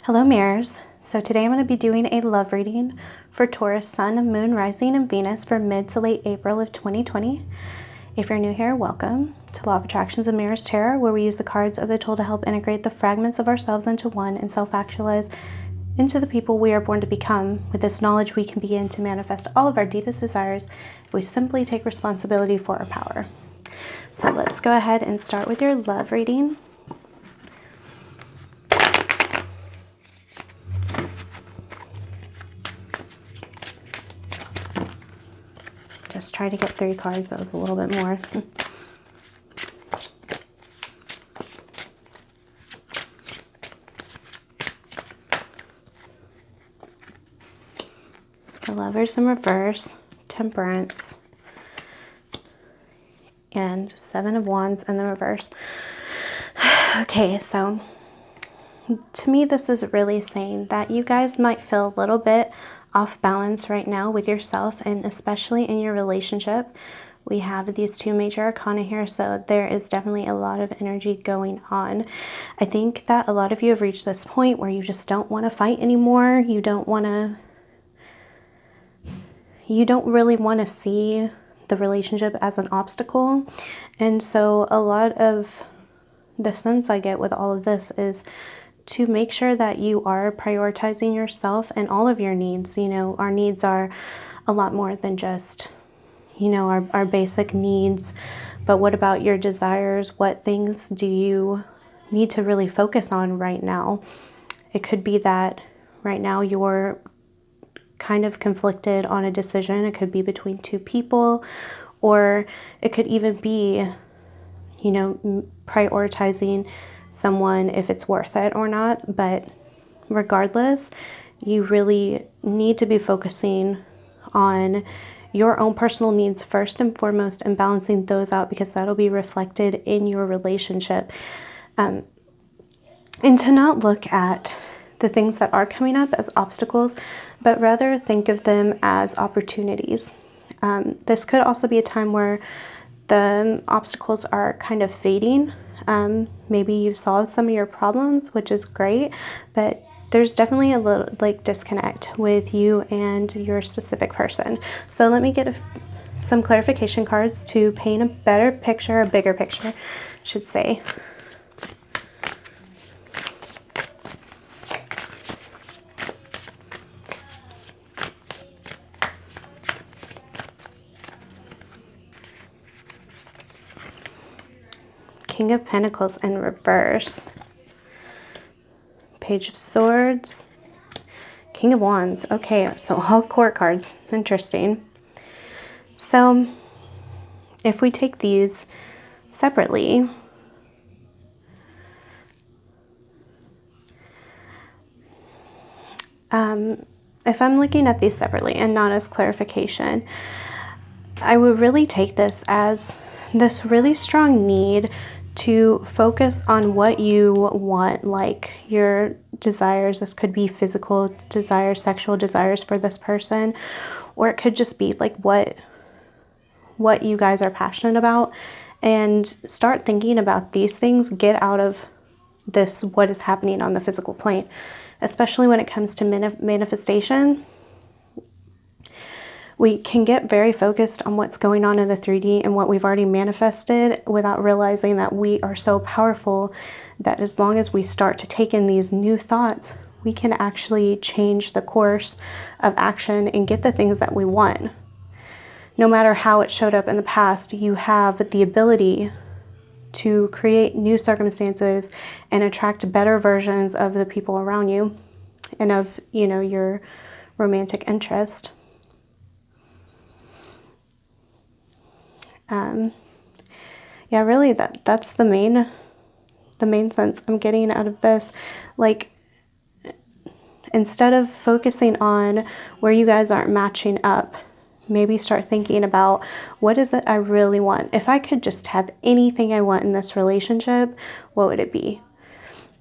Hello mirrors. So today I'm going to be doing a love reading for Taurus, Sun, Moon, Rising, and Venus for mid to late April of 2020. If you're new here, welcome to Law of Attractions and Mirrors Tarot, where we use the cards as a tool to help integrate the fragments of ourselves into one and self-actualize into the people we are born to become. With this knowledge, we can begin to manifest all of our deepest desires if we simply take responsibility for our power. So let's go ahead and start with your love reading. Just try to get 3 cards. That was a little bit more. The Lovers in reverse, Temperance, and 7 of Wands in the reverse. Okay, so to me this is really saying that you guys might feel a little bit off balance right now with yourself, and especially in your relationship. We have these 2 major arcana here, so there is definitely a lot of energy going on. I think that a lot of you have reached this point where you just don't want to fight anymore. You don't really want to see the relationship as an obstacle. And so a lot of the sense I get with all of this is to make sure that you are prioritizing yourself and all of your needs. You know, our needs are a lot more than just, you know, our basic needs. But what about your desires? What things do you need to really focus on right now? It could be that right now you're kind of conflicted on a decision. It could be between 2 people, or it could even be, you know, prioritizing someone if it's worth it or not. But regardless, you really need to be focusing on your own personal needs first and foremost and balancing those out, because that'll be reflected in your relationship. And to not look at the things that are coming up as obstacles, but rather think of them as opportunities. This could also be a time where the obstacles are kind of fading. Maybe you've solved some of your problems, which is great, but there's definitely a little disconnect with you and your specific person. So let me get some clarification cards to paint a better picture, a bigger picture, I should say. King of Pentacles in reverse, Page of Swords, King of Wands. Okay, so all court cards. Interesting. So if we take these separately, if I'm looking at these separately and not as clarification, I would really take this as this really strong need to focus on what you want, like your desires. This could be physical desires, sexual desires for this person, or it could just be like what you guys are passionate about, and start thinking about these things. Get out of this, what is happening on the physical plane, especially when it comes to manifestation. We can get very focused on what's going on in the 3D and what we've already manifested without realizing that we are so powerful that as long as we start to take in these new thoughts, we can actually change the course of action and get the things that we want. No matter how it showed up in the past, you have the ability to create new circumstances and attract better versions of the people around you and of, you know, your romantic interest. Yeah, really that's the main sense I'm getting out of this. Like, instead of focusing on where you guys aren't matching up, maybe start thinking about, what is it I really want? If I could just have anything I want in this relationship, what would it be?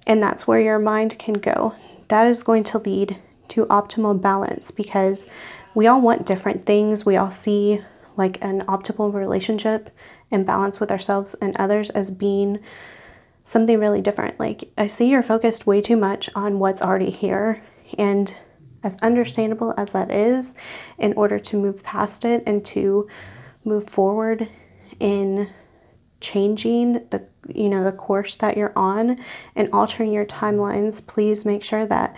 And that's where your mind can go. That is going to lead to optimal balance, because we all want different things. We all see like an optimal relationship and balance with ourselves and others as being something really different. Like, I see you're focused way too much on what's already here, and as understandable as that is, in order to move past it and to move forward in changing the course that you're on and altering your timelines, please make sure that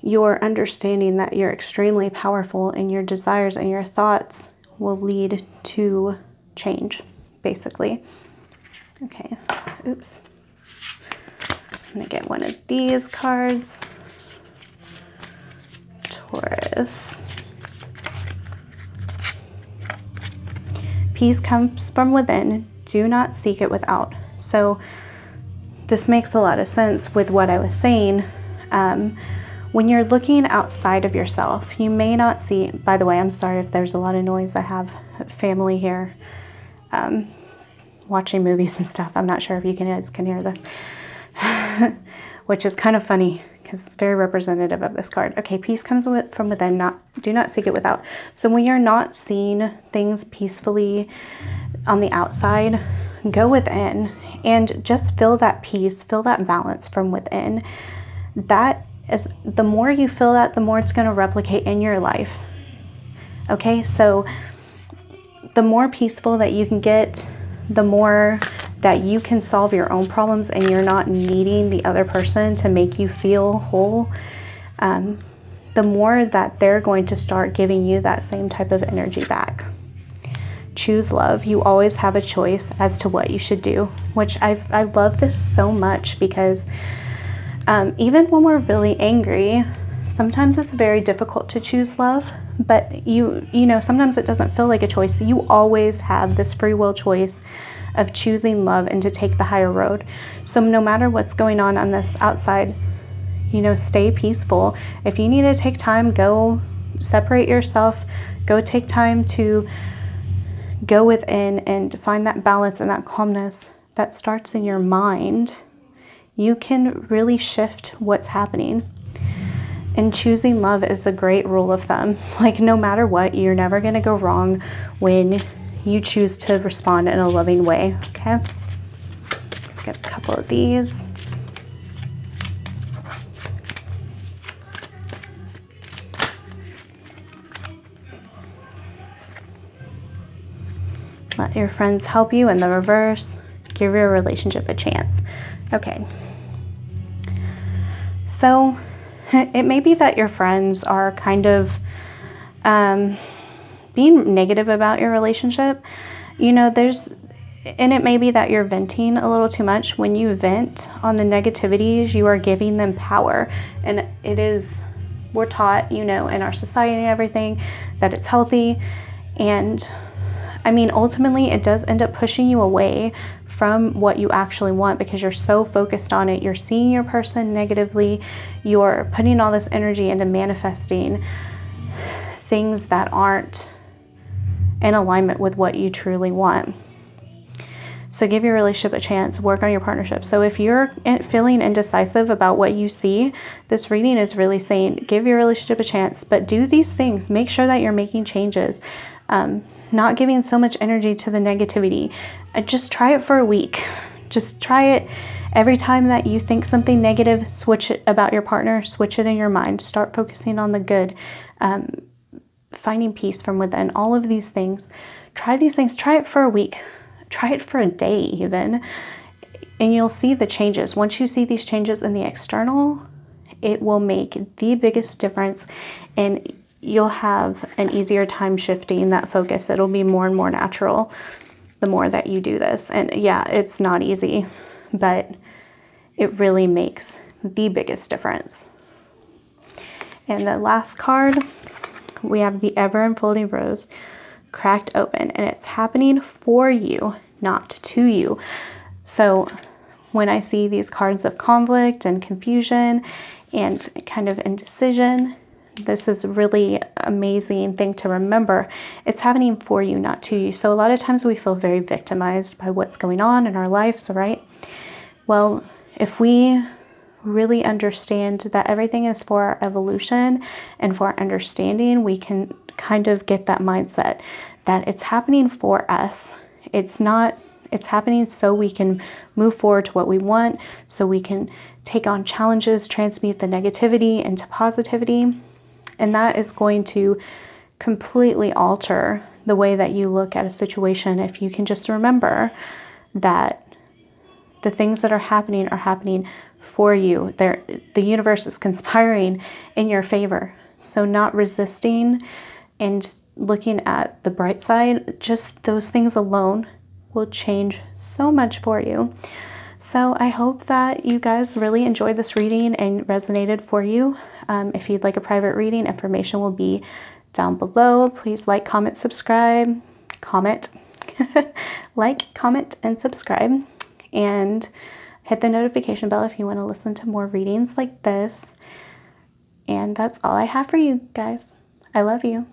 you're understanding that you're extremely powerful, and your desires and your thoughts will lead to change, basically. Okay, oops. I'm gonna get one of these cards. Taurus. Peace comes from within. Do not seek it without. So this makes a lot of sense with what I was saying. When you're looking outside of yourself, you may not see, by the way, I'm sorry if there's a lot of noise. I have family here watching movies and stuff. I'm not sure if you guys can hear this, which is kind of funny because it's very representative of this card. Okay, peace comes from within. Do not seek it without. So when you're not seeing things peacefully on the outside, go within and just feel that peace, feel that balance from within. That is, the more you feel that, the more it's going to replicate in your life. Okay, so the more peaceful that you can get, the more that you can solve your own problems, and you're not needing the other person to make you feel whole, the more that they're going to start giving you that same type of energy back. Choose love. You always have a choice as to what you should do, which I love this so much, because even when we're really angry, sometimes it's very difficult to choose love, but you know, sometimes it doesn't feel like a choice. You always have this free will choice of choosing love and to take the higher road. So no matter what's going on this outside, stay peaceful. If you need to take time, go separate yourself, go take time to go within and find that balance and that calmness that starts in your mind. You can really shift what's happening. And choosing love is a great rule of thumb. Like, no matter what, you're never going to go wrong when you choose to respond in a loving way. Okay, let's get a couple of these. Let your friends help you in the reverse. Give your relationship a chance. Okay, so it may be that your friends are kind of being negative about your relationship. And it may be that you're venting a little too much. When you vent on the negativities, you are giving them power. And we're taught, in our society and everything, that it's healthy. And ultimately it does end up pushing you away from what you actually want, because you're so focused on it. You're seeing your person negatively. You're putting all this energy into manifesting things that aren't in alignment with what you truly want. So give your relationship a chance. Work on your partnership. So if you're feeling indecisive about what you see, this reading is really saying, give your relationship a chance, but do these things. Make sure that you're making changes. Not giving so much energy to the negativity. Just try it for a week. Just try it. Every time that you think something negative, switch it about your partner, switch it in your mind. Start focusing on the good. Finding peace from within. All of these things. Try these things. Try it for a week. Try it for a day even. And you'll see the changes. Once you see these changes in the external, it will make the biggest difference, and you'll have an easier time shifting that focus. It'll be more and more natural the more that you do this. And yeah, it's not easy, but it really makes the biggest difference. And the last card, we have the ever unfolding rose cracked open, and it's happening for you, not to you. So when I see these cards of conflict and confusion and kind of indecision, this is really amazing thing to remember. It's happening for you, not to you. So a lot of times we feel very victimized by what's going on in our lives, right? Well, if we really understand that everything is for our evolution and for our understanding, we can kind of get that mindset that it's happening for us. It's not It's happening so we can move forward to what we want, so we can take on challenges, transmute the negativity into positivity. And that is going to completely alter the way that you look at a situation if you can just remember that the things that are happening for you. The universe is conspiring in your favor. So not resisting and looking at the bright side, just those things alone will change so much for you. So I hope that you guys really enjoyed this reading and resonated for you. If you'd like a private reading, information will be down below. Please like, comment, subscribe. Comment. Like, comment, and subscribe. And hit the notification bell if you want to listen to more readings like this. And that's all I have for you guys. I love you.